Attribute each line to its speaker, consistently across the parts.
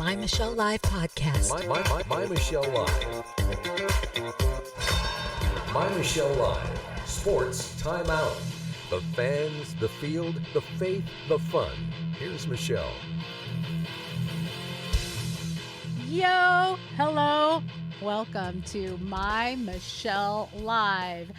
Speaker 1: My Michelle Live podcast.
Speaker 2: My Michelle Live. My Michelle Live. Sports Timeout. The fans, the field, the faith, the fun. Here's Michelle.
Speaker 3: Yo, hello. Welcome to My Michelle Live.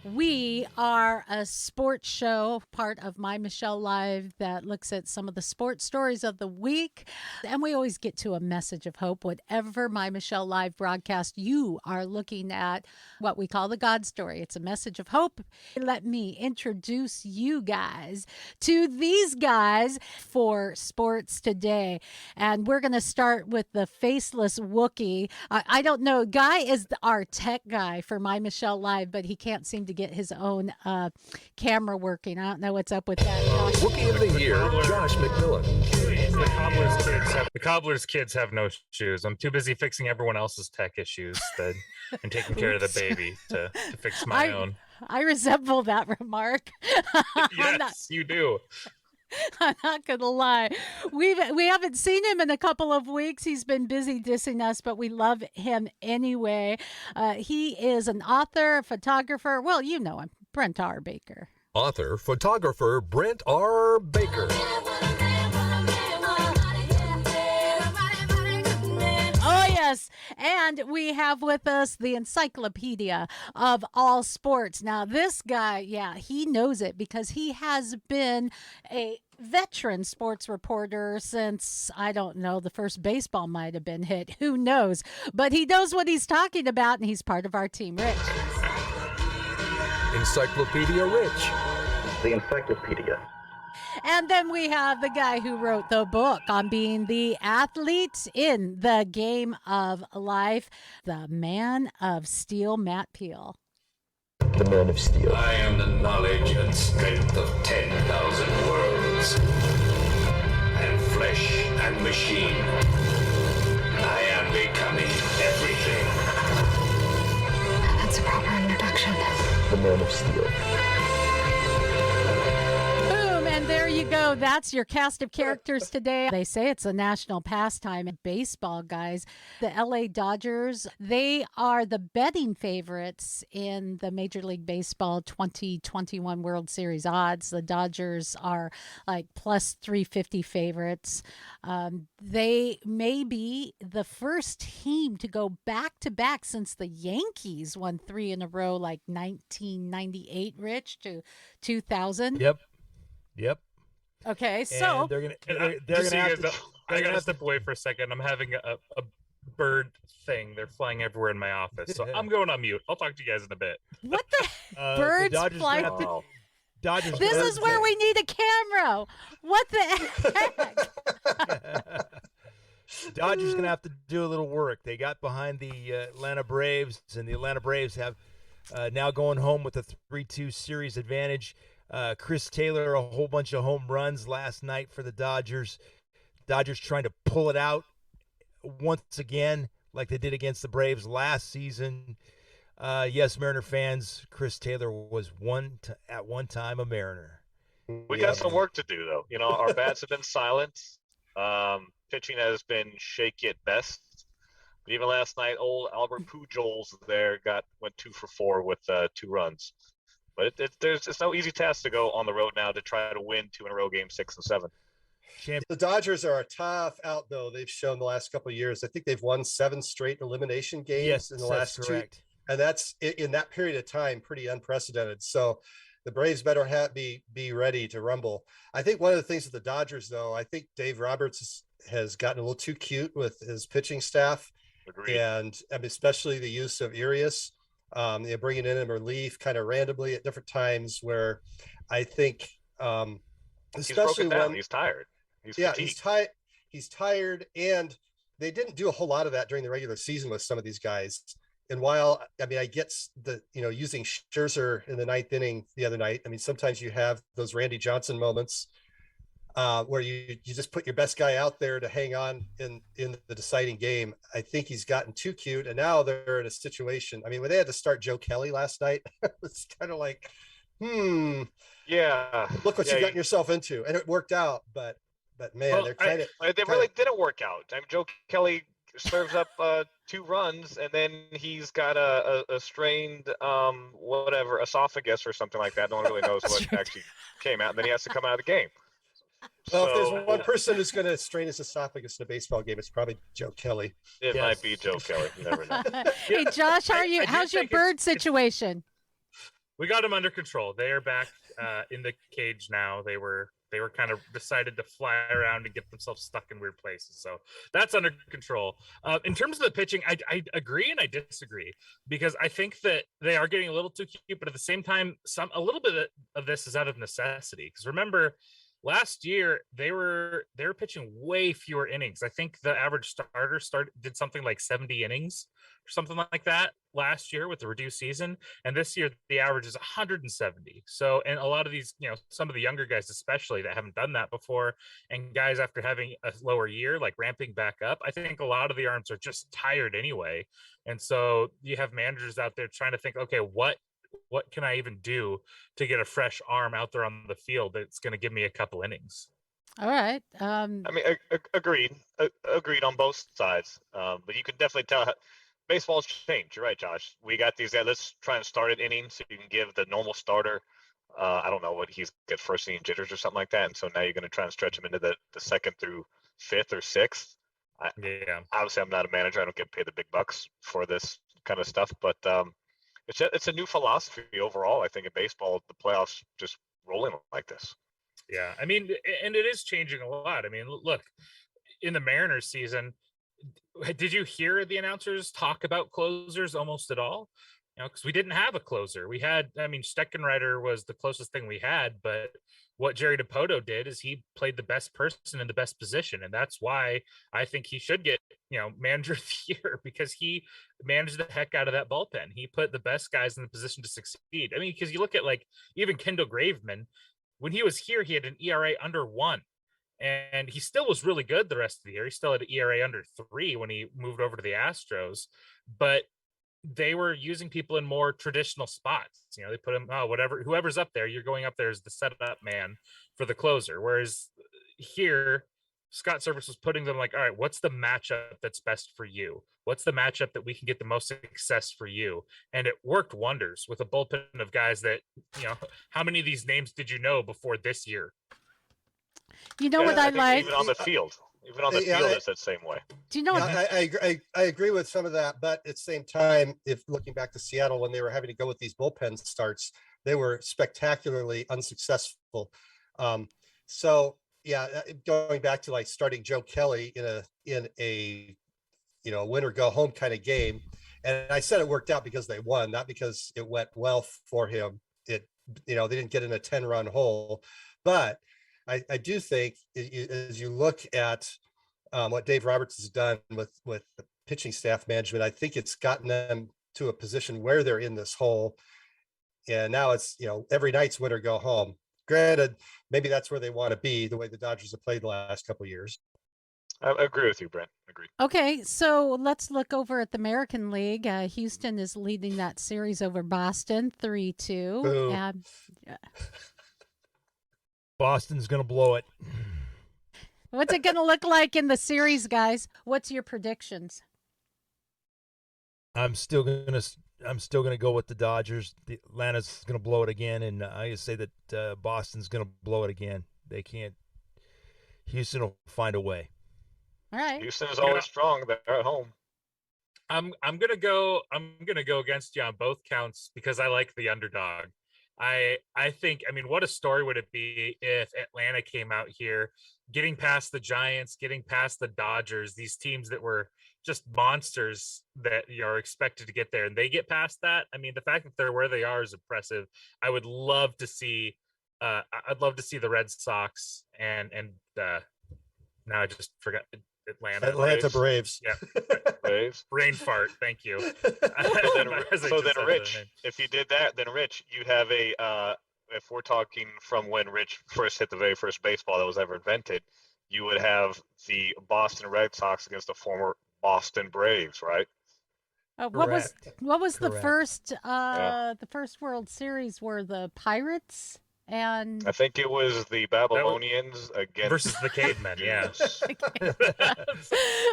Speaker 3: We are a sports show, part of My Michelle Live, that looks at some of the sports stories of the week. And we always get to a message of hope. Whatever My Michelle Live broadcast you are looking at, what we call the God story. It's a message of hope. Let me introduce you guys to these guys for sports today. And we're going to start with the faceless Wookiee. I don't know. Guy is our tech guy for My Michelle Live, but he can't seem to get his own camera working. I don't know what's up with that.
Speaker 2: Wookiee of the Year, Josh McMillen.
Speaker 4: The cobbler's kids have no shoes. I'm too busy fixing everyone else's tech issues and taking care of the baby to fix my own.
Speaker 3: I resemble that remark.
Speaker 4: Yes, you do.
Speaker 3: I'm not gonna lie. We haven't seen him in a couple of weeks. He's been busy dissing us, but we love him anyway. He is an author, photographer. Well, you know him, Brent R Baker.
Speaker 2: Author, photographer, Brent R Baker.
Speaker 3: Oh, yes. And we have with us the encyclopedia of all sports. Now, this guy, yeah, he knows it because he has been a veteran sports reporter since, I don't know, the first baseball might have been hit. Who knows? But he knows what he's talking about, and he's part of our team. Rich.
Speaker 2: Encyclopedia Rich.
Speaker 5: The encyclopedia.
Speaker 3: And then we have the guy who wrote the book on being the athlete in the game of life, the man of steel, Matt Peale.
Speaker 5: The man of steel.
Speaker 6: I am the knowledge and strength of 10,000 worlds. I am flesh and machine. I am becoming everything.
Speaker 1: That's a proper introduction.
Speaker 5: The man of steel.
Speaker 3: And there you go. That's your cast of characters today. They say it's a national pastime. Baseball, guys. The LA Dodgers, they are the betting favorites in the Major League Baseball 2021 World Series odds. The Dodgers are like plus 350 favorites. They may be the first team to go back-to-back since the Yankees won 3 in a row, like 1998, Rich, to 2000.
Speaker 7: Yep.
Speaker 3: Okay, so
Speaker 7: they're gonna
Speaker 4: I gotta step away for a second. I'm having a bird thing. They're flying everywhere in my office, so I'm going on mute. I'll talk to you guys in a bit.
Speaker 3: what the birds flying?
Speaker 7: Dodgers.
Speaker 3: This is where we need a camera. What the heck?
Speaker 7: Dodgers gonna have to do a little work. They got behind the Atlanta Braves, and the Atlanta Braves have now going home with a 3-2 series advantage. Chris Taylor, a whole bunch of home runs last night for the Dodgers. Dodgers trying to pull it out once again like they did against the Braves last season. Yes, Mariner fans, Chris Taylor was at one time a Mariner.
Speaker 8: We got some work to do, though. You know, our bats have been silent. Pitching has been shaky at best. But even last night, old Albert Pujols there went 2 for 4 with 2 runs. But it's no easy task to go on the road now to try to win 2 in a row, game 6 and 7.
Speaker 9: The Dodgers are a tough out, though. They've shown the last couple of years. I think they've won 7 straight elimination games in the last 2. And that's in that period of time pretty unprecedented. So the Braves better be ready to rumble. I think one of the things with the Dodgers, though, I think Dave Roberts has gotten a little too cute with his pitching staff.
Speaker 8: Agreed.
Speaker 9: And especially the use of Urias. They're bringing in relief kind of randomly at different times where I think, especially when
Speaker 8: he's tired.
Speaker 9: He's tired. And they didn't do a whole lot of that during the regular season with some of these guys. And while, I get using Scherzer in the 9th inning the other night, sometimes you have those Randy Johnson moments where you just put your best guy out there to hang on in the deciding game. I think he's gotten too cute, and now they're in a situation. When they had to start Joe Kelly last night, it's kind of like,
Speaker 8: yeah,
Speaker 9: look what you've gotten yourself into, and it worked out. But But man,
Speaker 4: Well,
Speaker 9: they're kind of
Speaker 8: They really didn't work out. I mean, Joe Kelly serves up 2 runs, and then he's got a strained whatever esophagus or something like that. No one really knows what actually came out, and then he has to come out of the game.
Speaker 9: well. If there's
Speaker 8: So
Speaker 9: one person who's going to strain his esophagus in a baseball game, it's probably Joe Kelly.
Speaker 8: it
Speaker 7: Yes.
Speaker 8: might be Joe Kelly. You never know.
Speaker 3: Hey, Josh, how are you?
Speaker 4: I do
Speaker 3: How's your
Speaker 4: think it's-
Speaker 3: bird situation?
Speaker 4: We got them under control. They are back in the cage now. They were kind of decided to fly around and get themselves stuck in weird places. So that's under control. In terms of the pitching, I agree and I disagree, because I think that they are getting a little too cute, but at the same time, a little bit of this is out of necessity. Because remember, last year they were pitching way fewer innings. I think the average starter did something like 70 innings or something like that last year with the reduced season, and this year the average is 170. So, and a lot of these, some of the younger guys especially that haven't done that before, and guys after having a lower year, like ramping back up, I think a lot of the arms are just tired anyway. And so you have managers out there trying to think, okay, what can I even do to get a fresh arm out there on the field that's going to give me a couple innings?
Speaker 3: All right.
Speaker 8: I mean, agreed on both sides. But you can definitely tell baseball's changed. You're right, Josh. We got these guys. Let's try and start at innings so you can give the normal starter, I don't know what he's got, first inning jitters or something like that. And so now you're going to try and stretch him into the 2nd through 5th or 6th.
Speaker 4: Yeah.
Speaker 8: Obviously, I'm not a manager. I don't get paid the big bucks for this kind of stuff. But it's a new philosophy overall. I think in baseball, the playoffs just rolling like this.
Speaker 4: Yeah, I mean, and it is changing a lot. I mean, look, in the Mariners season, did you hear the announcers talk about closers almost at all? Because we didn't have a closer. We had, I mean, Steckenrider was the closest thing we had, but what Jerry DiPoto did is he played the best person in the best position, and that's why I think he should get, manager of the year, because he managed the heck out of that bullpen. He put the best guys in the position to succeed. I mean, because you look at like even Kendall Graveman, when he was here, he had an ERA under 1. And he still was really good the rest of the year. He still had an ERA under 3 when he moved over to the Astros, but they were using people in more traditional spots. They put him, whoever's up there, you're going up there as the setup man for the closer. Whereas here, Scott Service was putting them like, all right, what's the matchup that's best for you? What's the matchup that we can get the most success for you? And it worked wonders with a bullpen of guys that, how many of these names did you know before this year?
Speaker 3: What I like?
Speaker 8: Even on the field, it's that same way.
Speaker 3: Do you know what?
Speaker 9: I agree with some of that, but at the same time, if looking back to Seattle when they were having to go with these bullpen starts, they were spectacularly unsuccessful. So yeah, going back to like starting Joe Kelly in a win or go home kind of game, and I said it worked out because they won, not because it went well for him. They didn't get in a 10-run hole, but I do think as you look at what Dave Roberts has done with the pitching staff management, I think it's gotten them to a position where they're in this hole. And now it's, every night's win or go home. Granted, maybe that's where they want to be, the way the Dodgers have played the last couple of years.
Speaker 8: I agree with you, Brent. Agreed.
Speaker 3: Okay, so let's look over at the American League. Houston is leading that series over Boston 3-2.
Speaker 7: Boston's going to blow it.
Speaker 3: What's it going to look like in the series, guys? What's your predictions?
Speaker 7: I'm still going to go with the Dodgers. Atlanta's going to blow it again, and I say that Boston's going to blow it again. They can't. Houston will find a way.
Speaker 3: All right.
Speaker 8: Houston is always strong. They're at home.
Speaker 4: I'm gonna go against you on both counts because I like the underdog. I think, what a story would it be if Atlanta came out here, getting past the Giants, getting past the Dodgers, these teams that were just monsters that are expected to get there, and they get past that. The fact that they're where they are is impressive. I would love to see. I'd love to see the Red Sox and now I just forgot
Speaker 9: Atlanta Braves.
Speaker 4: Yeah,
Speaker 8: Braves.
Speaker 4: Brain fart. Thank you.
Speaker 8: So then, Rich, if you did that, then Rich, you'd have if we're talking from when Rich first hit the very first baseball that was ever invented, you would have the Boston Red Sox against the former Boston Braves, right?
Speaker 3: What was the
Speaker 7: Correct.
Speaker 3: first the first World Series? Were the Pirates and
Speaker 8: I think it was the Babylonians against
Speaker 4: versus the cavemen. Yeah.
Speaker 8: Jews.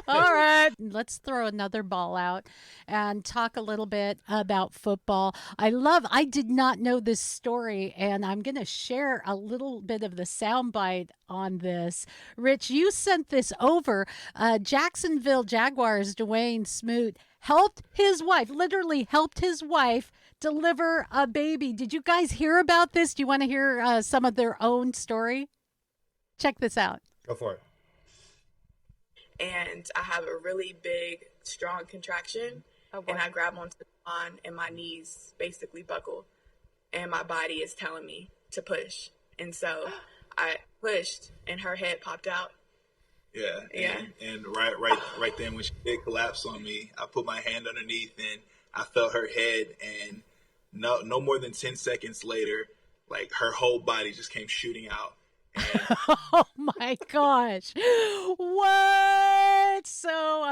Speaker 3: all right, let's throw another ball out and talk a little bit about football. I did not know this story, and I'm going to share a little bit of the soundbite on this. Rich, you sent this over. Jacksonville Jaguars Dwayne Smoot literally helped his wife deliver a baby. Did you guys hear about this? Do you want to hear some of their own story? Check this out.
Speaker 9: Go for it.
Speaker 10: And I have a really big, strong contraction, and I grab onto the lawn, and my knees basically buckle, and my body is telling me to push. And so I pushed, and her head popped out.
Speaker 11: Yeah. And right then when she did collapse on me, I put my hand underneath and I felt her head, and no more than 10 seconds later, like her whole body just came shooting out.
Speaker 3: Oh my gosh. What? So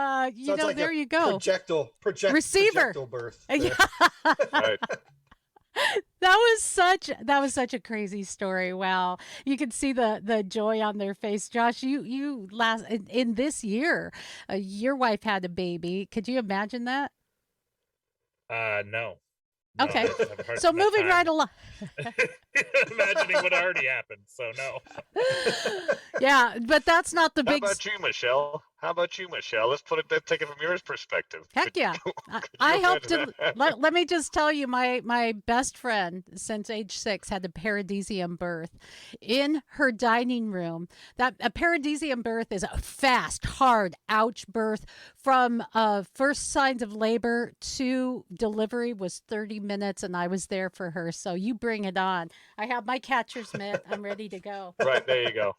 Speaker 9: Sounds
Speaker 3: there you go.
Speaker 9: Projectile
Speaker 3: Receiver.
Speaker 9: projectile birth.
Speaker 3: Yeah.
Speaker 8: Right.
Speaker 3: That was such a crazy story. Wow. You could see the joy on their face. Josh, you last in this year, your wife had a baby. Could you imagine that?
Speaker 4: No.
Speaker 3: Okay.
Speaker 4: I have a hard
Speaker 3: So
Speaker 4: enough
Speaker 3: moving
Speaker 4: time
Speaker 3: right along.
Speaker 4: imagining what already happened. So no.
Speaker 3: Yeah, but that's not the
Speaker 8: How
Speaker 3: big.
Speaker 8: about you, Michelle? Let's take it from your perspective.
Speaker 3: Heck yeah. I helped to let me just tell you, my best friend since age 6 had a paradisium birth in her dining room. That a paradisium birth is a fast, hard, ouch birth. From first signs of labor to delivery was 30 minutes, and I was there for her. So you bring it on. I have my catcher's mitt. I'm ready to go.
Speaker 8: Right, there you go.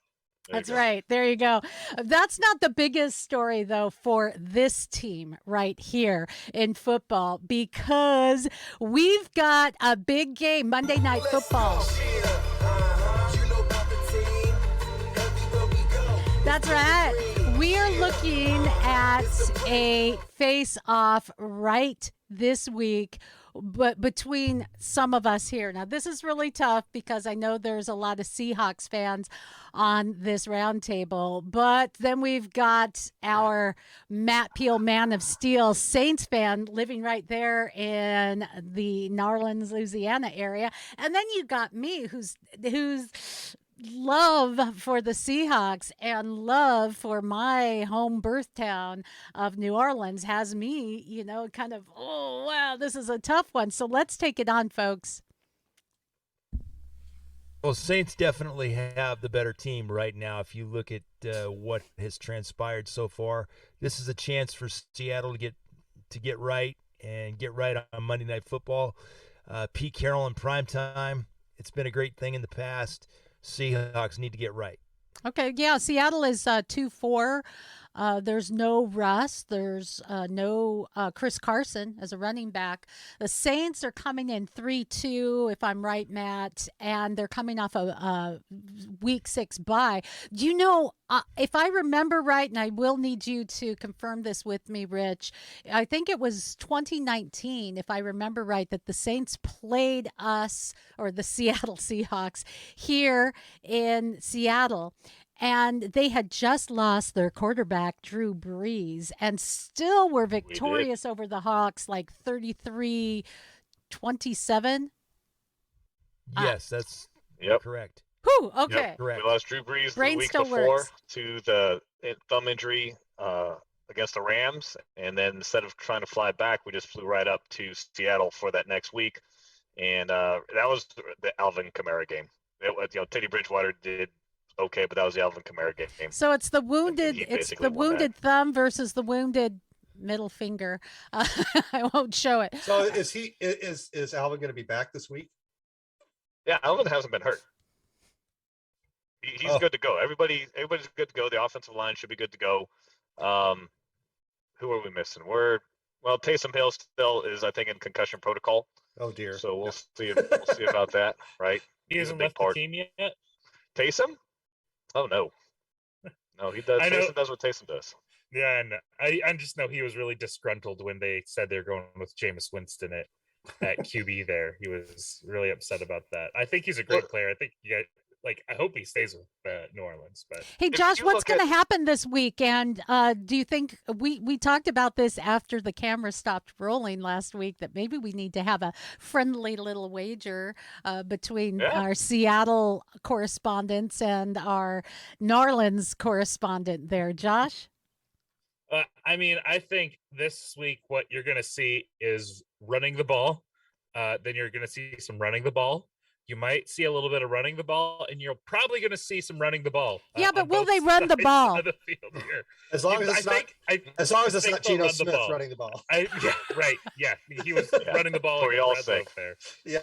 Speaker 3: That's right. There you go. That's not the biggest story, though, for this team right here in football, because we've got a big game, Monday Night Football. That's right. We are looking at a face-off right this week, but between some of us here. Now, this is really tough because I know there's a lot of Seahawks fans on this roundtable, but then we've got our Matt Peale, Man of Steel, Saints fan living right there in the New Orleans, Louisiana area. And then you got me who's love for the Seahawks and love for my home birth town of New Orleans has me, kind of, oh, wow, this is a tough one. So let's take it on, folks.
Speaker 7: Well, Saints definitely have the better team right now. If you look at what has transpired so far, this is a chance for Seattle to get right and get right on Monday Night Football. Pete Carroll in primetime. It's been a great thing in the past. Seahawks need to get right.
Speaker 3: Okay, yeah, Seattle is 2-4. There's no Russ. There's no Chris Carson as a running back. The Saints are coming in 3-2, if I'm right, Matt, and they're coming off a week 6 bye. Do you know, if I remember right, and I will need you to confirm this with me, Rich, I think it was 2019, if I remember right, that the Saints played us, or the Seattle Seahawks, here in Seattle. And they had just lost their quarterback, Drew Brees, and still were victorious over the Hawks, like 33-27.
Speaker 7: Yes, that's correct.
Speaker 3: Whew, okay.
Speaker 7: Yep, correct.
Speaker 8: We lost Drew Brees
Speaker 3: Brain
Speaker 8: the week
Speaker 3: still
Speaker 8: before
Speaker 3: works.
Speaker 8: to the thumb injury against the Rams, and then instead of trying to fly back, we just flew right up to Seattle for that next week, and that was the Alvin Kamara game. Teddy Bridgewater did okay, but that was the Alvin Kamara game.
Speaker 3: So it's the wounded thumb versus the wounded middle finger. I won't show it.
Speaker 9: So is Alvin going to be back this week?
Speaker 8: Yeah, Alvin hasn't been hurt. He's good to go. Everybody's good to go. The offensive line should be good to go. Who are we missing? Taysom Hill still is, I think, in concussion protocol.
Speaker 9: Oh dear.
Speaker 8: So we'll see about that, right?
Speaker 4: He hasn't left the team yet.
Speaker 8: Taysom? Oh no, he does. Taysom does what Taysom does.
Speaker 4: Yeah, and I just know he was really disgruntled when they said they're going with Jameis Winston at at QB there. He was really upset about that. I think he's a great player. I think I hope he stays with New Orleans. But
Speaker 3: hey, Josh, what's going to happen this week? And do you think we talked about this after the camera stopped rolling last week, that maybe we need to have a friendly little wager between our Seattle correspondents and our New Orleans correspondent there, Josh?
Speaker 4: I think this week what you're going to see is running the ball. Then you're going to see some running the ball. You might see a little bit of running the ball, and you're probably going to see some running the ball.
Speaker 3: Yeah, but will they run the ball?
Speaker 4: The field here.
Speaker 9: As long as it's not Geno Smith running the ball.
Speaker 4: Right. Yeah, he was running the ball.
Speaker 8: For y'all's sake.
Speaker 4: There.
Speaker 9: Yeah.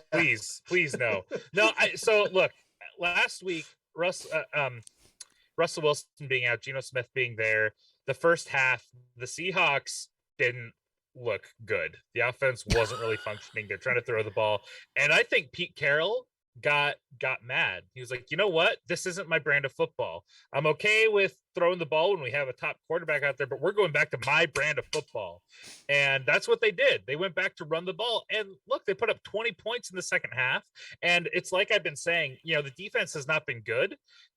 Speaker 4: Please, no. No. So look, last week, Russell Wilson being out, Geno Smith being there. The first half, the Seahawks didn't look good. The offense wasn't really functioning. They're trying to throw the ball. And I think Pete Carroll got mad. He was like, you know what? This isn't my brand of football. I'm okay with throwing the ball when we have a top quarterback out there, but we're going back to my brand of football. And that's what they did. They went back to run the ball. And look, they put up 20 points in the second half. And it's like I've been saying, the defense has not been good,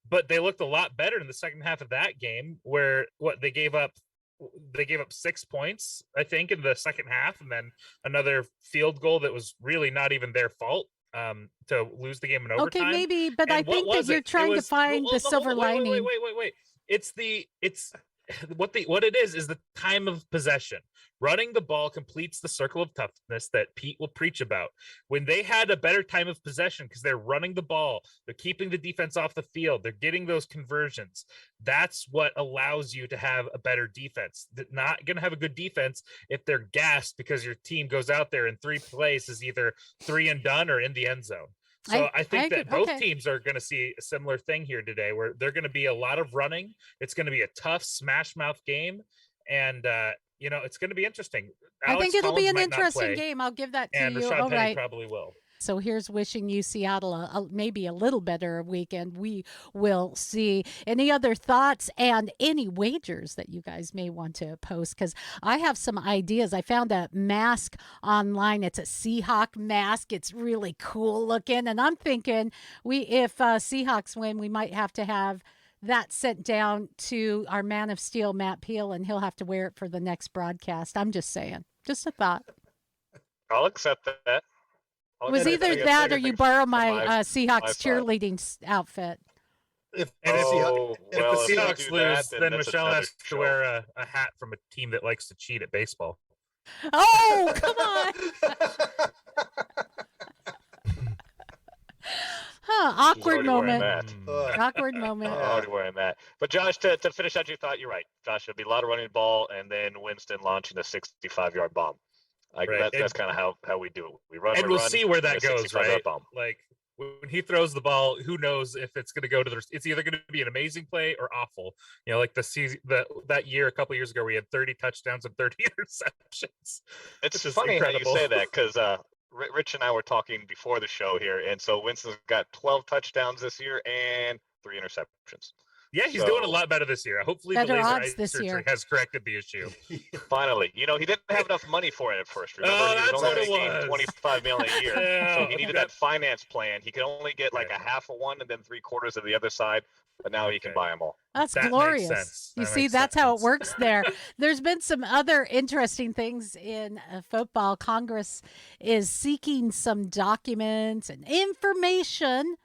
Speaker 4: but they looked a lot better in the second half of that game, where they gave up 6 points, I think, in the second half, and then another field goal that was really not even their fault to lose the game in overtime.
Speaker 3: Okay, maybe, but I think that you're trying to find the silver lining.
Speaker 4: Wait. It's what it is the time of possession. Running the ball completes the circle of toughness that Pete will preach about. When they had a better time of possession because they're running the ball, they're keeping the defense off the field, they're getting those conversions. That's what allows you to have a better defense. They're not going to have a good defense if they're gassed because your team goes out there in 3 plays is either 3 and done or in the end zone. So I think that both teams are going to see a similar thing here today, where they're going to be a lot of running. It's going to be a tough smash mouth game. And, it's going to be interesting.
Speaker 3: I think it'll be an interesting game. I'll give that to
Speaker 4: and
Speaker 3: you.
Speaker 4: Rashad
Speaker 3: All
Speaker 4: Penny
Speaker 3: right.
Speaker 4: probably will.
Speaker 3: So here's wishing you Seattle maybe a little better weekend. We will see. Any other thoughts and any wagers that you guys may want to post? Because I have some ideas. I found a mask online. It's a Seahawk mask. It's really cool looking. And I'm thinking if Seahawks win, we might have to have that sent down to our Man of Steel, Matt Peale, and he'll have to wear it for the next broadcast. I'm just saying. Just a thought.
Speaker 8: I'll accept that.
Speaker 3: Was either that or you borrow my Seahawks cheerleading outfit.
Speaker 4: If the Seahawks lose, then Michelle has to wear a hat from a team that likes to cheat at baseball.
Speaker 3: Oh, come on. Awkward moment. Awkward moment.
Speaker 8: I'm already wearing that. But Josh, to finish out your thought, you're right. Josh, it'll be a lot of running the ball and then Winston launching a 65-yard bomb. That's kind of how we do it. We run,
Speaker 4: and we'll see where that goes, right?
Speaker 8: Bomb.
Speaker 4: Like when he throws the ball, who knows if it's going to go to it's either going to be an amazing play or awful. Like the season that year, a couple years ago, we had 30 touchdowns and 30 interceptions.
Speaker 8: It's funny incredible. How you say that because Rich and I were talking before the show here, and so Winston's got 12 touchdowns this year and 3 interceptions.
Speaker 4: Yeah, he's doing a lot better this year. Hopefully the laser eye surgery has corrected the issue.
Speaker 8: Finally. He didn't have enough money for it at first. Remember, he was only making $25 million a year. So he needed that finance plan. He could only get like a half of one and then 3/4 of the other side, but now he can buy them all.
Speaker 3: That's glorious. You see, that's how it works there. There's been some other interesting things in football. Congress is seeking some documents and information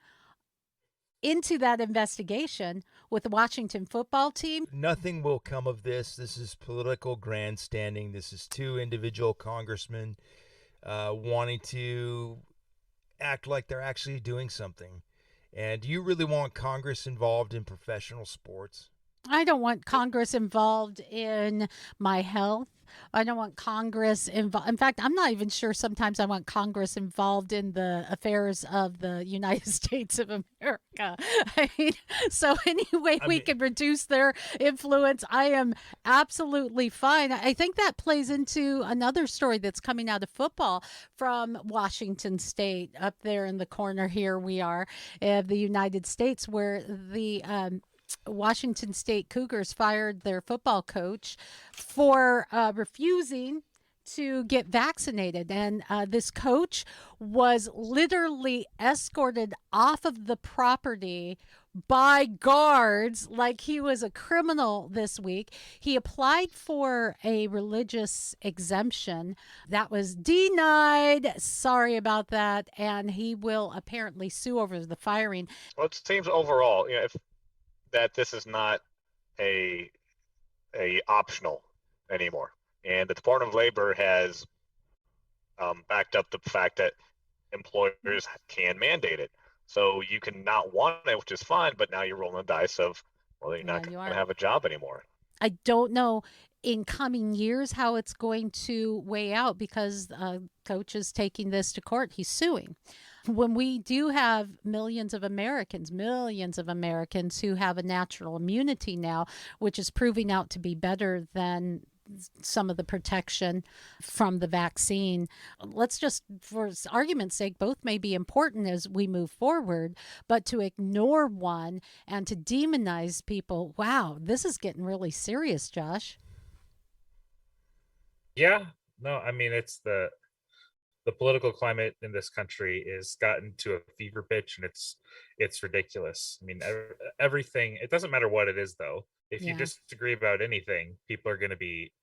Speaker 3: into that investigation with the Washington football team.
Speaker 7: Nothing will come of this. This is political grandstanding. This is 2 individual congressmen wanting to act like they're actually doing something. And do you really want Congress involved in professional sports?
Speaker 3: I don't want Congress involved in my health. I don't want Congress involved. In fact, I'm not even sure sometimes I want Congress involved in the affairs of the United States of America. So any way we can reduce their influence, I am absolutely fine. I think that plays into another story that's coming out of football from Washington State. Up there in the corner here we are of the United States, where the Washington State Cougars fired their football coach for refusing to get vaccinated. And this coach was literally escorted off of the property by guards like he was a criminal this week. He applied for a religious exemption that was denied. Sorry about that. And he will apparently sue over the firing.
Speaker 8: Well, it seems overall, that this is not a optional anymore, and the Department of Labor has backed up the fact that employers can mandate it. So you can not want it, which is fine, but now you're rolling the dice of, well, you're not going to have a job anymore.
Speaker 3: I don't know in coming years how it's going to weigh out, because coach is taking this to court. He's suing. When we do have millions of Americans who have a natural immunity now, which is proving out to be better than some of the protection from the vaccine. Let's just, for argument's sake, both may be important as we move forward, but to ignore one and to demonize people, wow, this is getting really serious, Josh.
Speaker 4: Yeah, no, I mean, it's the political climate in this country is gotten to a fever pitch, and it's ridiculous. I mean, everything, it doesn't matter what it is, though. If you disagree about anything, people are going to be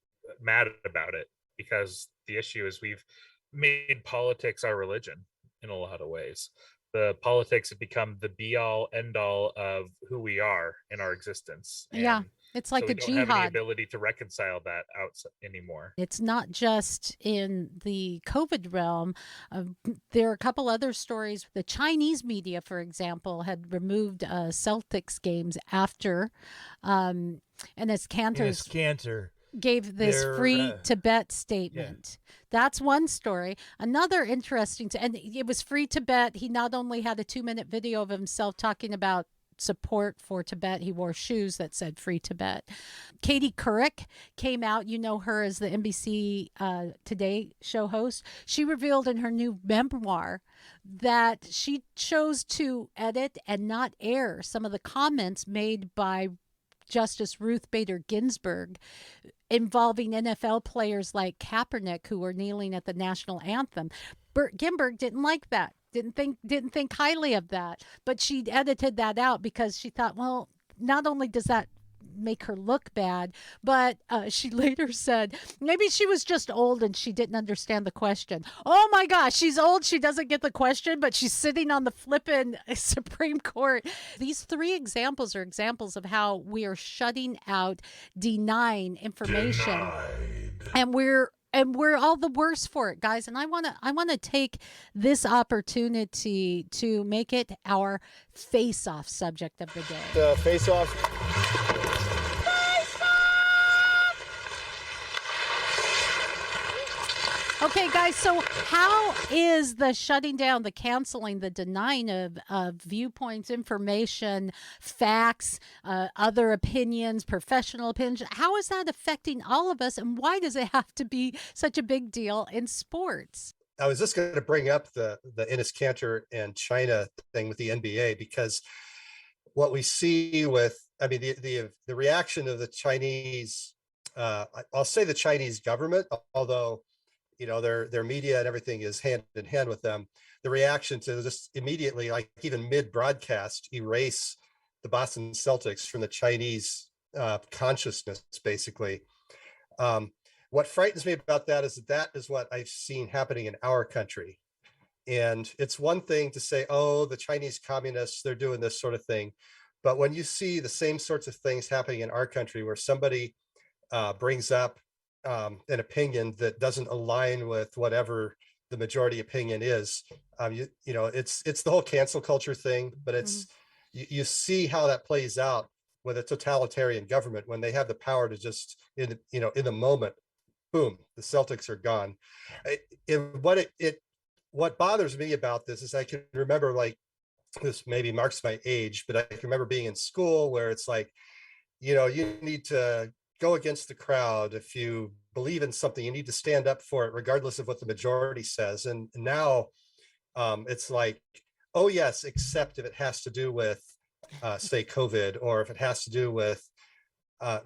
Speaker 4: mad about it, because the issue is we've made politics our religion in a lot of ways. The politics have become the be all end all of who we are in our existence.
Speaker 3: Yeah. It's like
Speaker 4: so
Speaker 3: a
Speaker 4: we don't have any
Speaker 3: jihad.
Speaker 4: ability to reconcile that out anymore.
Speaker 3: It's not just in the COVID realm. There are a couple other stories. The Chinese media, for example, had removed Celtics games after, and as Cantor gave this free Tibet statement. Yeah. That's one story. Another interesting, and it was free Tibet. He not only had a 2-minute video of himself talking about support for Tibet. He wore shoes that said Free Tibet. Katie Couric came out. You know her as the NBC Today show host. She revealed in her new memoir that she chose to edit and not air some of the comments made by Justice Ruth Bader Ginsburg involving NFL players like Kaepernick, who were kneeling at the national anthem. Ginsburg didn't like that. Didn't think highly of that, but she edited that out because she thought, well, not only does that make her look bad, but she later said maybe she was just old and she didn't understand the question. Oh my gosh, she's old, she doesn't get the question, but she's sitting on the flippin' Supreme Court. These three examples are examples of how we are shutting out, denying information. And we're all the worse for it, guys. And I want to take this opportunity to make it our face-off subject of the day.
Speaker 7: The face-off.
Speaker 3: Okay, guys, so how is the shutting down, the canceling, the denying of viewpoints, information, facts, other opinions, professional opinions, how is that affecting all of us, and why does it have to be such a big deal in sports?
Speaker 9: I was just going to bring up the Enes Kanter and China thing with the NBA, because what we see with, I mean, the reaction of the Chinese, I'll say the Chinese government, although you know, their media and everything is hand in hand with them. The reaction to just immediately, like even mid-broadcast, erase the Boston Celtics from the Chinese consciousness, basically. What frightens me about that is what I've seen happening in our country. And it's one thing to say, oh, the Chinese communists, they're doing this sort of thing. But when you see the same sorts of things happening in our country, where somebody brings up an opinion that doesn't align with whatever the majority opinion is, you know, it's the whole cancel culture thing, but it's, you see how that plays out with a totalitarian government when they have the power to just, in the moment, boom, the Celtics are gone. What bothers me about this is I can remember, like, this maybe marks my age, but I can remember being in school where it's like, you know, you need to go against the crowd. If you believe in something, you need to stand up for it, regardless of what the majority says. And now it's like, oh yes, except if it has to do with, say, COVID, or if it has to do with,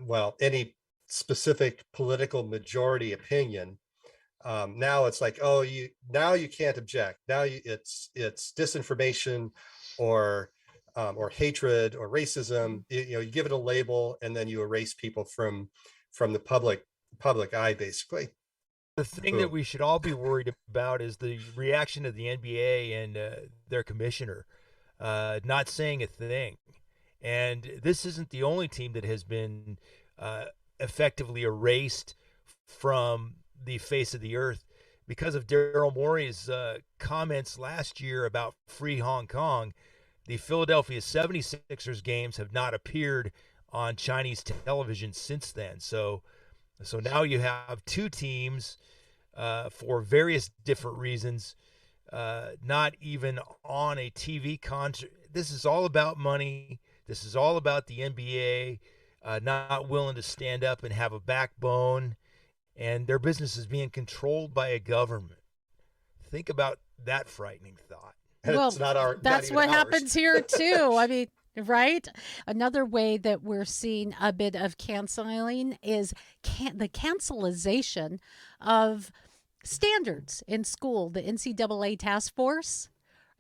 Speaker 9: well, any specific political majority opinion. Now it's like, oh, you can't object. Now it's disinformation or hatred or racism. You give it a label, and then you erase people from the public eye, basically.
Speaker 7: The thing that we should all be worried about is the reaction of the NBA and their commissioner not saying a thing. And this isn't the only team that has been effectively erased from the face of the earth because of Daryl Morey's comments last year about free Hong Kong. The Philadelphia 76ers games have not appeared on Chinese television since then. So now you have two teams for various different reasons not even on a TV contract. This is all about money. This is all about the NBA not willing to stand up and have a backbone, and their business is being controlled by a government. Think about that frightening thought.
Speaker 3: Well, that's what happens here too. I mean, right? Another way that we're seeing a bit of canceling is the cancelization of standards in school. The NCAA task force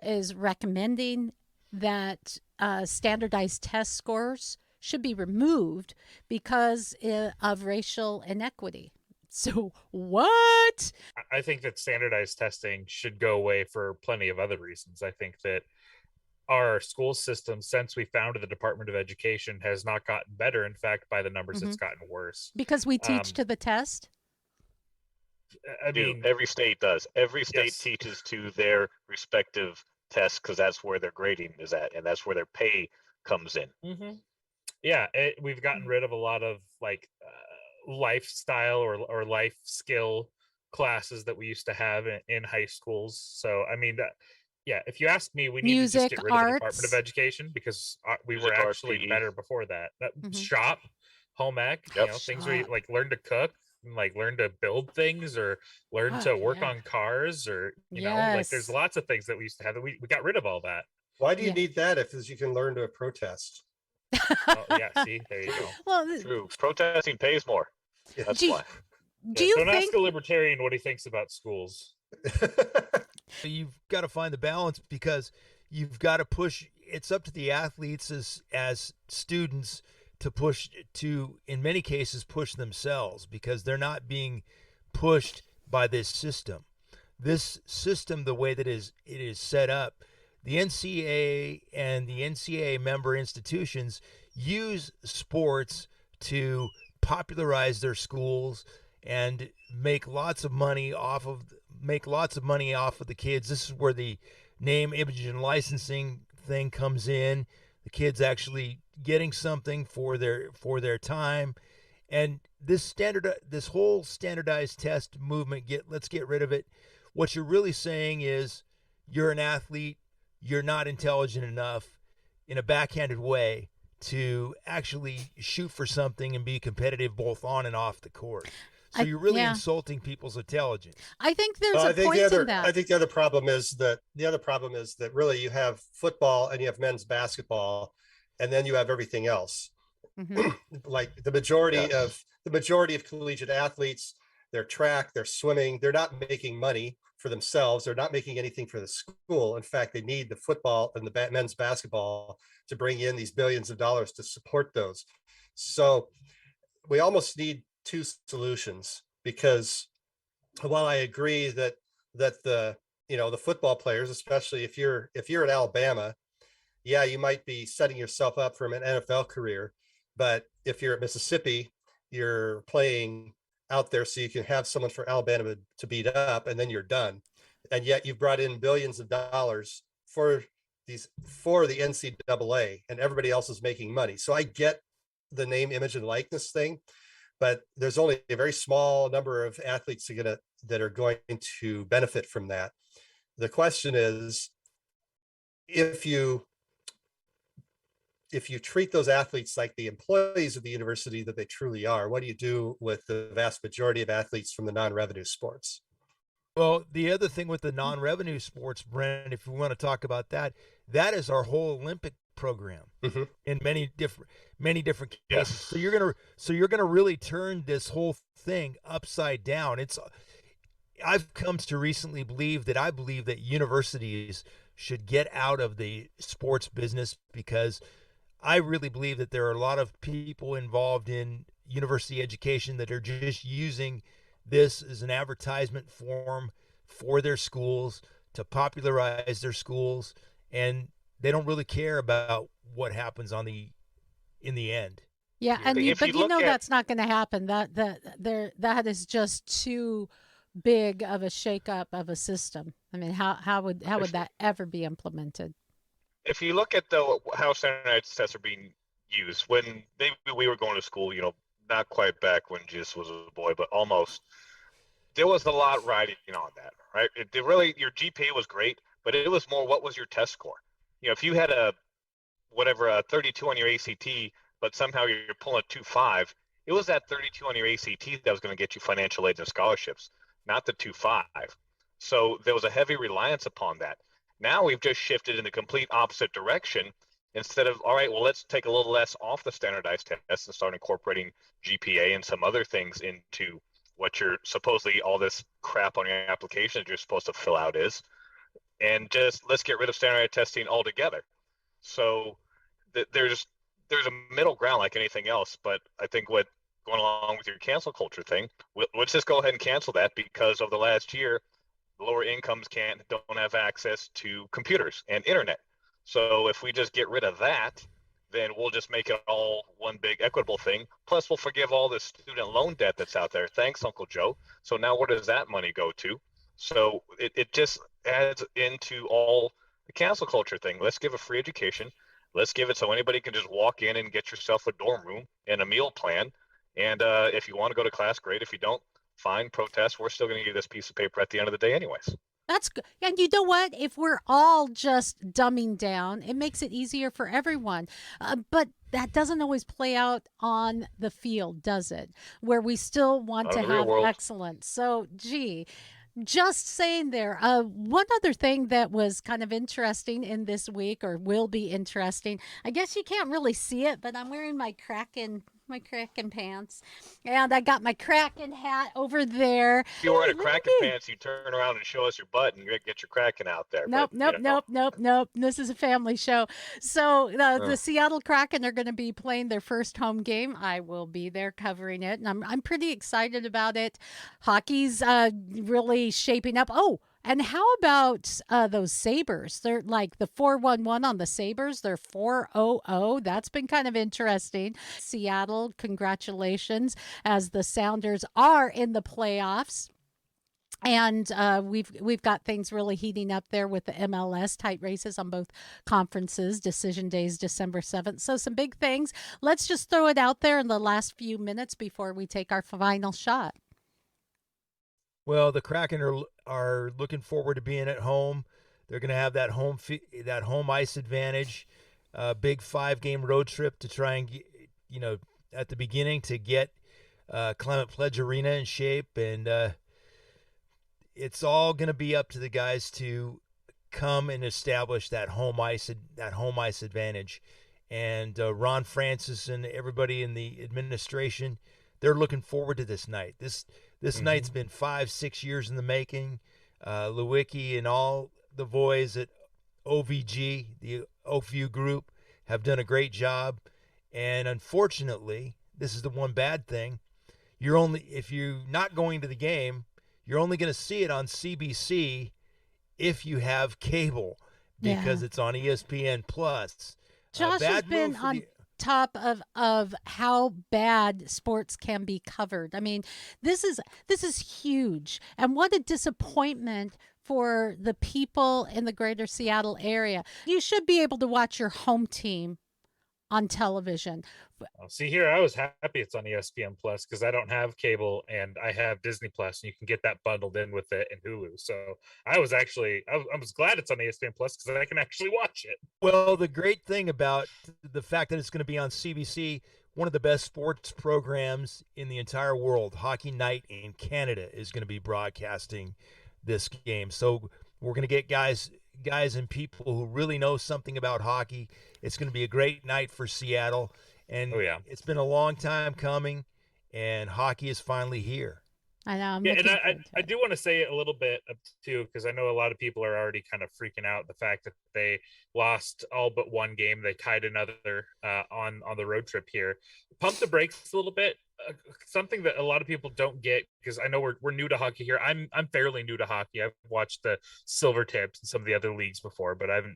Speaker 3: is recommending that standardized test scores should be removed because of racial inequity. So what?
Speaker 4: I think that standardized testing should go away for plenty of other reasons. I think that our school system, since we founded the Department of Education, has not gotten better. In fact, by the numbers, it's gotten worse.
Speaker 3: Because we teach to the test?
Speaker 4: I mean,
Speaker 8: every state does. Every state teaches to their respective tests because that's where their grading is at, and that's where their pay comes in.
Speaker 4: Yeah, we've gotten rid of a lot of like lifestyle or life skill classes that we used to have in high schools. So I mean, if you ask me, we need to just get rid of the Department of Education because we were actually better before that. Shop, home ec, things where you like learn to cook and like learn to build things or learn to work on cars or you know, like there's lots of things that we used to have that we got rid of all that.
Speaker 9: Why do you need that if you can learn to protest?
Speaker 4: See, there you go.
Speaker 3: Well,
Speaker 8: true. Protesting pays more. That's why.
Speaker 4: Don't ask a libertarian what he thinks about schools.
Speaker 7: You've got to find the balance because you've got to push. It's up to the athletes as students to push to, in many cases, push themselves because they're not being pushed by this system. This system, the way that it is set up, the NCAA and the NCAA member institutions use sports to popularize their schools and make lots of money off of the kids. This is where the name, image, and licensing thing comes in. The kids actually getting something for their time, and this whole standardized test movement. Let's get rid of it. What you're really saying is you're an athlete. You're not intelligent enough in a backhanded way to actually shoot for something and be competitive both on and off the court. So you're really insulting people's intelligence.
Speaker 3: I think there's a point in that.
Speaker 9: I think the other problem is that really you have football and you have men's basketball, and then you have everything else. Like the majority of collegiate athletes, their track, their swimming, they're not making money for themselves. They're not making anything for the school. In fact, they need the football and the men's basketball to bring in these billions of dollars to support those. So we almost need two solutions, because while I agree that the football players, especially if you're at Alabama, you might be setting yourself up for an NFL career, but if you're at Mississippi, you're playing out there so you can have someone for Alabama to beat up, and then you're done. And yet you've brought in billions of dollars for the NCAA, and everybody else is making money. So I get the name, image, and likeness thing, but there's only a very small number of athletes that are going to benefit from that. The question is, if you treat those athletes like the employees of the university that they truly are, what do you do with the vast majority of athletes from the non-revenue sports?
Speaker 7: Well, the other thing with the non-revenue sports, Brent, if we want to talk about that is our whole Olympic program in many different cases. So you're gonna really turn this whole thing upside down. I've come to recently believe that universities should get out of the sports business, because I really believe that there are a lot of people involved in university education that are just using this as an advertisement form for their schools to popularize their schools, and they don't really care about what happens in the end.
Speaker 3: Yeah, and
Speaker 8: If
Speaker 3: but
Speaker 8: you
Speaker 3: you
Speaker 8: look
Speaker 3: know
Speaker 8: at-
Speaker 3: that's not going to happen. That is just too big of a shakeup of a system. I mean, how would that ever be implemented?
Speaker 8: If you look at how standardized tests are being used, when maybe we were going to school, not quite back when Jesus was a boy, but almost, there was a lot riding on that, right? Your GPA was great, but it was more, what was your test score? If you had a 32 on your ACT, but somehow you're pulling a 2.5, it was that 32 on your ACT that was going to get you financial aids and scholarships, not the 2.5. So there was a heavy reliance upon that. Now we've just shifted in the complete opposite direction. Instead of, all right, well, let's take a little less off the standardized tests and start incorporating GPA and some other things into what you're supposedly, all this crap on your application that you're supposed to fill out is, and just let's get rid of standardized testing altogether. So there's a middle ground like anything else, but I think what going along with your cancel culture thing, let's just go ahead and cancel that, because of the last year, lower incomes don't have access to computers and internet. So if we just get rid of that, then we'll just make it all one big equitable thing. Plus, we'll forgive all the student loan debt that's out there. Thanks, Uncle Joe. So now where does that money go to? So it just adds into all the cancel culture thing. Let's give a free education. Let's give it so anybody can just walk in and get yourself a dorm room and a meal plan. And if you want to go to class, great. If you don't, fine, protest. We're still going to give you this piece of paper at the end of the day anyways.
Speaker 3: That's good. And you know what? If we're all just dumbing down, it makes it easier for everyone. But that doesn't always play out on the field, does it? Where we still want to have excellence. So, just saying there. One other thing that was kind of interesting in this week, or will be interesting, I guess you can't really see it, but I'm wearing my Kraken pants, and I got my Kraken hat over there.
Speaker 8: If you're wearing a Kraken pants, you turn around and show us your butt and you get your Kraken out there.
Speaker 3: Nope. This is a family show. So the Seattle Kraken are going to be playing their first home game. I will be there covering it, and I'm pretty excited about it. Hockey's really shaping up. Oh, and how about those Sabres? They're like the 4-1-1 on the Sabres. They're 4-0-0. That's been kind of interesting. Seattle, congratulations, as the Sounders are in the playoffs. And we've got things really heating up there with the MLS, tight races on both conferences. Decision days December 7th. So some big things. Let's just throw it out there in the last few minutes before we take our final shot.
Speaker 7: Well, the Kraken are looking forward to being at home. They're going to have that home ice advantage. Big 5-game road trip to try and get, at the beginning to get Climate Pledge Arena in shape, and it's all going to be up to the guys to come and establish that home ice advantage. And Ron Francis and everybody in the administration, they're looking forward to this night. This night's been 5-6 years in the making. Lewicki and all the boys at OVG, the OFU group, have done a great job. And unfortunately, this is the one bad thing. If you're not going to the game, you're only going to see it on CBC if you have cable, because it's on ESPN Plus.
Speaker 3: Josh has been on top of how bad sports can be covered. I mean, this is huge, and what a disappointment for the people in the greater Seattle area. You should be able to watch your home team on television.
Speaker 4: See here, I was happy it's on ESPN Plus because I don't have cable and I have Disney Plus, and you can get that bundled in with it and Hulu. So I was glad it's on ESPN Plus because I can actually watch it.
Speaker 7: Well, the great thing about the fact that it's going to be on CBC, one of the best sports programs in the entire world, Hockey Night in Canada, is going to be broadcasting this game. So we're going to get guys and people who really know something about hockey. It's going to be a great night for Seattle. And it's been a long time coming, and hockey is finally here.
Speaker 3: I know. I'm
Speaker 4: Yeah, and
Speaker 3: looking
Speaker 4: I
Speaker 3: forward to
Speaker 4: I
Speaker 3: it.
Speaker 4: do want to say a little bit too, because I know a lot of people are already kind of freaking out the fact that they lost all but one game. They tied another on the road trip here. Pump the brakes a little bit. Something that a lot of people don't get, because I know we're new to hockey here. I'm fairly new to hockey. I've watched the Silver Tips and some of the other leagues before, but I've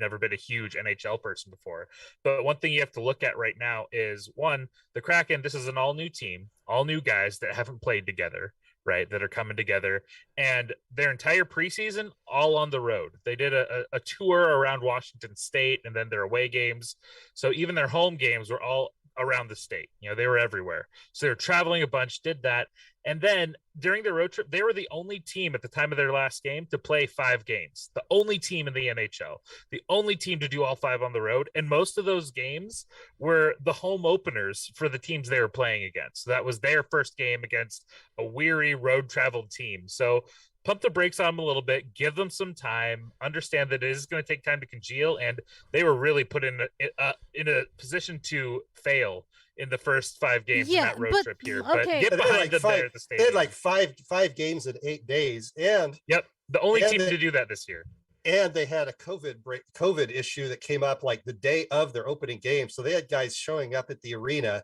Speaker 4: never been a huge NHL person before. But one thing you have to look at right now is, one, the Kraken. This is an all new team, all new guys that haven't played together, right? That are coming together, and their entire preseason all on the road. They did a tour around Washington State, and then their away games. So even their home games were all around the state. They were everywhere. So they were traveling a bunch, did that. And then during the road trip, they were the only team at the time of their last game to play 5 games. The only team in the NHL, the only team to do all 5 on the road. And most of those games were the home openers for the teams they were playing against. So that was their first game against a weary road traveled team. So pump the brakes on them a little bit, give them some time, understand that it is going to take time to congeal, and they were really put in a position to fail in the first 5 games in that road trip here. But get behind them there at the stadium.
Speaker 9: They had like five games in 8 days, and
Speaker 4: the only team to do that this year.
Speaker 9: And they had a COVID issue that came up like the day of their opening game, so they had guys showing up at the arena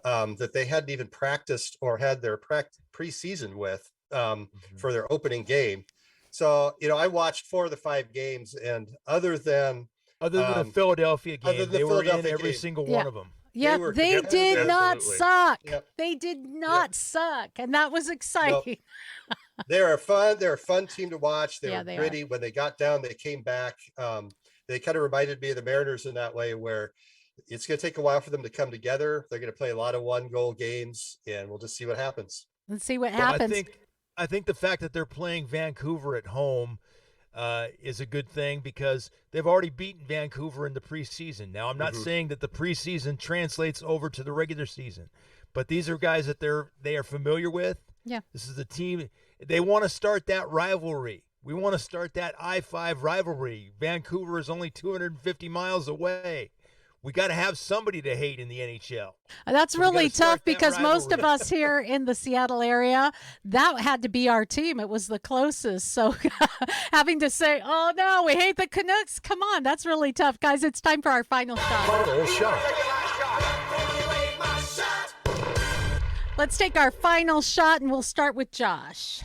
Speaker 9: that they hadn't even practiced or had their preseason with. For their opening game. So, I watched 4 of the 5 games, and other than
Speaker 7: the Philadelphia game, they were in every single one of them.
Speaker 3: Yeah, they did not suck.
Speaker 9: Yep.
Speaker 3: They did not suck, and that was exciting.
Speaker 9: Nope. They're a fun team to watch. They were
Speaker 3: they
Speaker 9: gritty.
Speaker 3: are.
Speaker 9: When they got down, they came back. They kind of reminded me of the Mariners in that way, where it's going to take a while for them to come together. They're going to play a lot of 1-goal games, and we'll just see what happens.
Speaker 3: Let's see what happens.
Speaker 7: I think the fact that they're playing Vancouver at home is a good thing, because they've already beaten Vancouver in the preseason. Now, I'm not saying that the preseason translates over to the regular season, but these are guys that they are familiar with.
Speaker 3: Yeah.
Speaker 7: This is the team. They want to start that rivalry. We want to start that I-5 rivalry. Vancouver is only 250 miles away. We got to have somebody to hate in the NHL.
Speaker 3: That's really tough, because most of us here in the Seattle area, that had to be our team. It was the closest. So having to say, oh, no, we hate the Canucks. Come on. That's really tough. Guys, it's time for our final shot.
Speaker 2: Final shot.
Speaker 3: Let's take our final shot, and we'll start with Josh.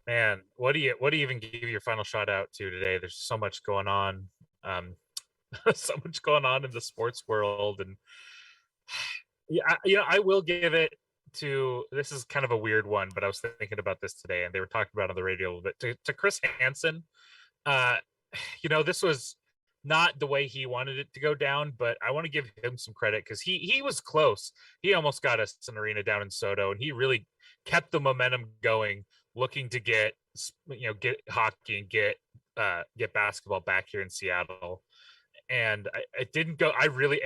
Speaker 4: Man, what do you even give your final shot out to today? There's so much going on. So much going on in the sports world, and I will give it to, this is kind of a weird one, but I was thinking about this today, and they were talking about it on the radio a little bit, to Chris Hansen. This was not the way he wanted it to go down, but I want to give him some credit, because he was close. He almost got us an arena down in Soto, and he really kept the momentum going, looking to get hockey and get basketball back here in Seattle. And it didn't go. I really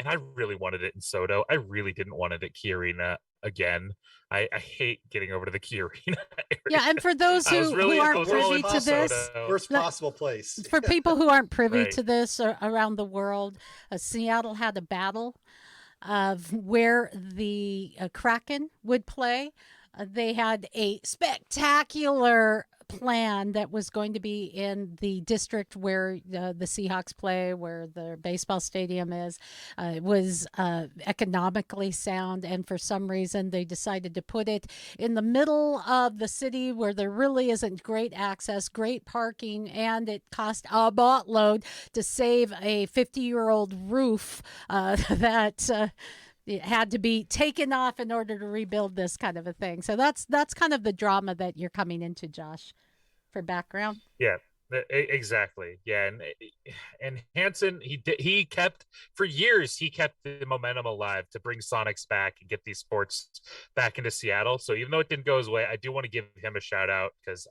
Speaker 4: wanted it in Soto. I really didn't want it at Key Arena again. I hate getting over to the Key Arena area.
Speaker 3: Yeah, and for those who aren't privy to this,
Speaker 9: worst possible place.
Speaker 3: For people who aren't privy to this around the world, Seattle had a battle of where the Kraken would play. They had a spectacular plan that was going to be in the district where the Seahawks play, where the baseball stadium is. It was economically sound, and for some reason they decided to put it in the middle of the city where there really isn't great access, great parking, and it cost a boatload to save a 50-year-old roof that it had to be taken off in order to rebuild this kind of a thing. So that's kind of the drama that you're coming into, Josh, for background.
Speaker 4: Yeah, exactly. Yeah, and Hansen, he kept, for years, he kept the momentum alive to bring Sonics back and get these sports back into Seattle. So even though it didn't go his way, I do want to give him a shout out, because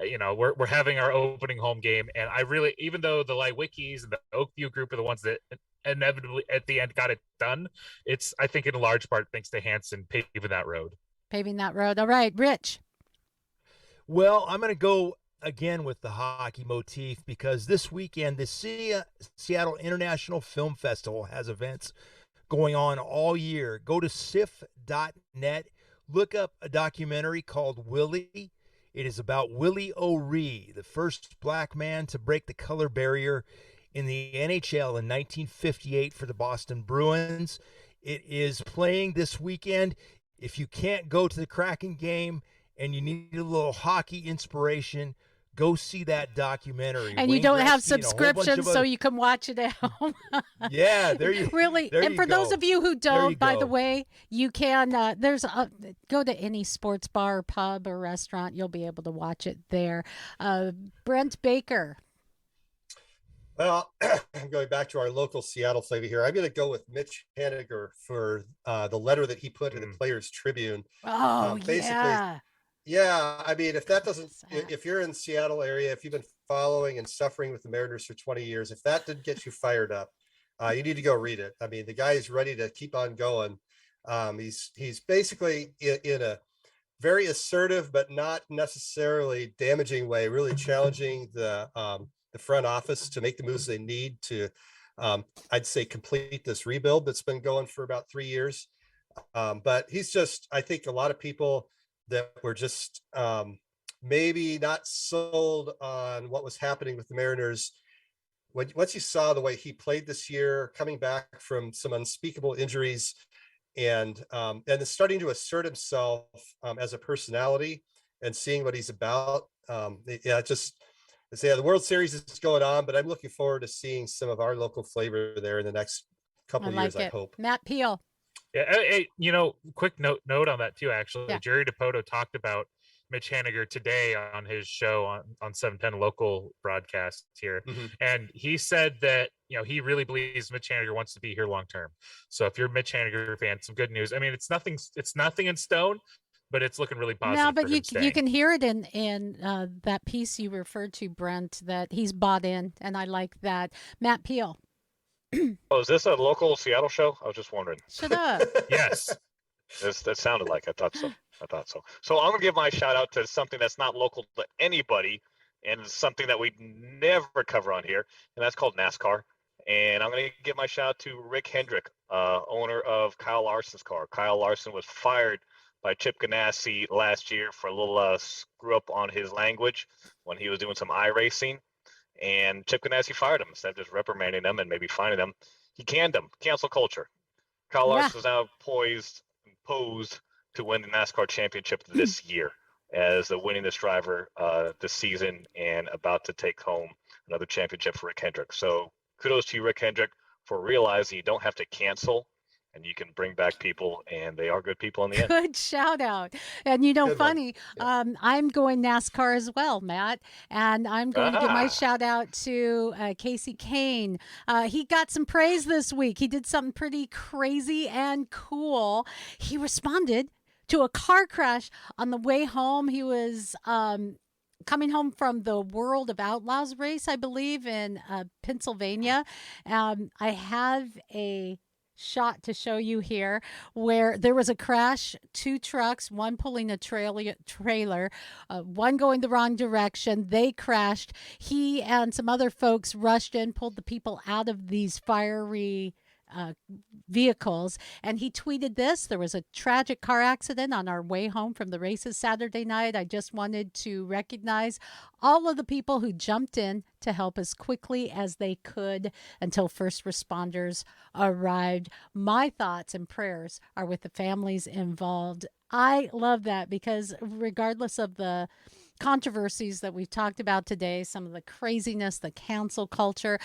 Speaker 4: we're having our opening home game, and I really, even though the Lywickies and the Oakview group are the ones that inevitably at the end got it done, it's, I think, in large part thanks to Hansen paving that road. All
Speaker 3: right, Rich.
Speaker 7: Well, I'm going to go again with the hockey motif, because this weekend the Seattle International Film Festival has events going on all year. Go to sif.net, look up a documentary called Willie. It is about Willie O'Ree, the first black man to break the color barrier in the NHL in 1958 for the Boston Bruins. It is playing this weekend. If you can't go to the Kraken game and you need a little hockey inspiration, go see that documentary.
Speaker 3: And
Speaker 7: Wayne
Speaker 3: you don't have
Speaker 7: Gretzky and a whole bunch
Speaker 3: subscriptions,
Speaker 7: of
Speaker 3: so
Speaker 7: other-
Speaker 3: you can watch it at home.
Speaker 7: Yeah, there you
Speaker 3: really.
Speaker 7: there
Speaker 3: And
Speaker 7: you
Speaker 3: for those
Speaker 7: go.
Speaker 3: of you who
Speaker 7: There you
Speaker 3: don't, by the
Speaker 7: go.
Speaker 3: way, you can. Go to any sports bar, pub, or restaurant. You'll be able to watch it there. Brent Baker.
Speaker 9: Well, going back to our local Seattle flavor here, I'm going to go with Mitch Haniger for the letter that he put in the Players Tribune.
Speaker 3: Oh,
Speaker 9: Basically,
Speaker 3: yeah.
Speaker 9: Yeah, I mean, if that doesn't,
Speaker 3: Sad.
Speaker 9: if you're in the Seattle area, if you've been following and suffering with the Mariners for 20 years, if that didn't get you fired up, you need to go read it. I mean, the guy is ready to keep on going. He's basically in a very assertive, but not necessarily damaging way, really challenging the front office to make the moves they need to, I'd say, complete this rebuild that's been going for about 3 years. But he's just, I think a lot of people that were just maybe not sold on what was happening with the Mariners. Once you saw the way he played this year, coming back from some unspeakable injuries, and then starting to assert himself as a personality and seeing what he's about. The World Series is going on, but I'm looking forward to seeing some of our local flavor there in the next couple of years, I hope.
Speaker 3: Matt Peale.
Speaker 4: Yeah, hey, quick note on that too. Actually,
Speaker 3: Yeah.
Speaker 4: Jerry DePoto talked about Mitch Haniger today on his show on 710 local broadcast here, and he said that he really believes Mitch Haniger wants to be here long term. So if you're a Mitch Haniger fan, some good news. I mean, it's nothing in stone, but it's looking really positive.
Speaker 3: No, but
Speaker 4: for him
Speaker 3: you
Speaker 4: staying.
Speaker 3: can hear it in that piece you referred to, Brent, that he's bought in, and I like that. Matt Peale.
Speaker 8: Oh, is this a local Seattle show? I was just wondering.
Speaker 3: Shut up.
Speaker 4: Yes.
Speaker 8: That sounded like I thought so. So I'm gonna give my shout out to something that's not local to anybody, and it's something that we never cover on here, and that's called NASCAR. And I'm gonna give my shout out to Rick Hendrick, owner of Kyle Larson's car. Kyle Larson was fired by Chip Ganassi last year for a little screw up on his language when he was doing some iRacing, and Chip Ganassi fired him instead of just reprimanding him and maybe fining him. He canned him. Cancel culture. Kyle Larson is now posed to win the NASCAR championship this year as the winningest driver this season and about to take home another championship for Rick Hendrick. So kudos to you, Rick Hendrick, for realizing you don't have to cancel and you can bring back people, and they are good people in the end.
Speaker 3: Good shout out. And funny, I'm going NASCAR as well, Matt, and I'm going to give my shout out to Casey Kane. He got some praise this week. He did something pretty crazy and cool. He responded to a car crash on the way home. He was coming home from the World of Outlaws race, I believe, in Pennsylvania. I have a shot to show you here where there was a crash, 2 trucks, one pulling a trailer, one going the wrong direction. They crashed. He and some other folks rushed in, pulled the people out of these fiery vehicles, and he tweeted this: there was a tragic car accident on our way home from the races Saturday night. I just wanted to recognize all of the people who jumped in to help as quickly as they could until first responders arrived. My thoughts and prayers are with the families involved. I love that because regardless of the controversies that we've talked about today, some of the craziness, the cancel culture,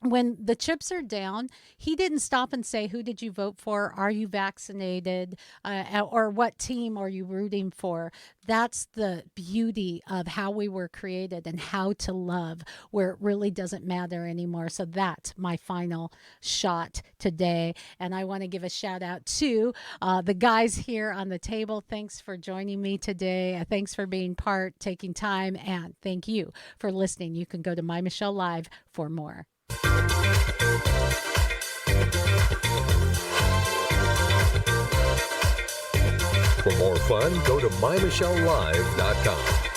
Speaker 3: when the chips are down, he didn't stop and say, who did you vote for? Are you vaccinated? Or what team are you rooting for? That's the beauty of how we were created and how to love, where it really doesn't matter anymore. So that's my final shot today. And I want to give a shout out to the guys here on the table. Thanks for joining me today. Thanks for being taking time, and thank you for listening. You can go to MyMichelleLive for more.
Speaker 2: For more fun, go to MyMichelleLive.com.